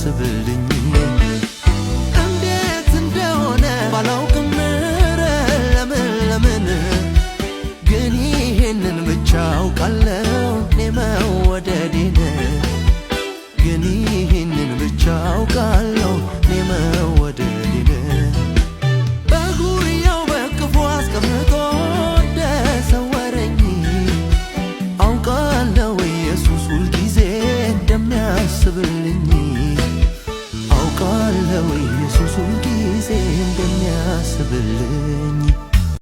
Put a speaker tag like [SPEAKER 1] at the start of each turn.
[SPEAKER 1] እንደሚያስብልኝ እንዴት እንደሆነ ባላውቅም ለምን ግን ይሄንን ብቻ አውቃለሁ እኔ መወደዴን ግን ይሄንን ብቻ አውቃለሁ እኔ መወደዴን በጉያው በክፉ አስቀምጦ እንደሰወረኝ አውቃለሁ ኢየሱስ ሁልጊዜ እንደሚያስብልኝ አውቃለሁ ኢየሱስ ሁልጊዜ እንደሚያስብልኝ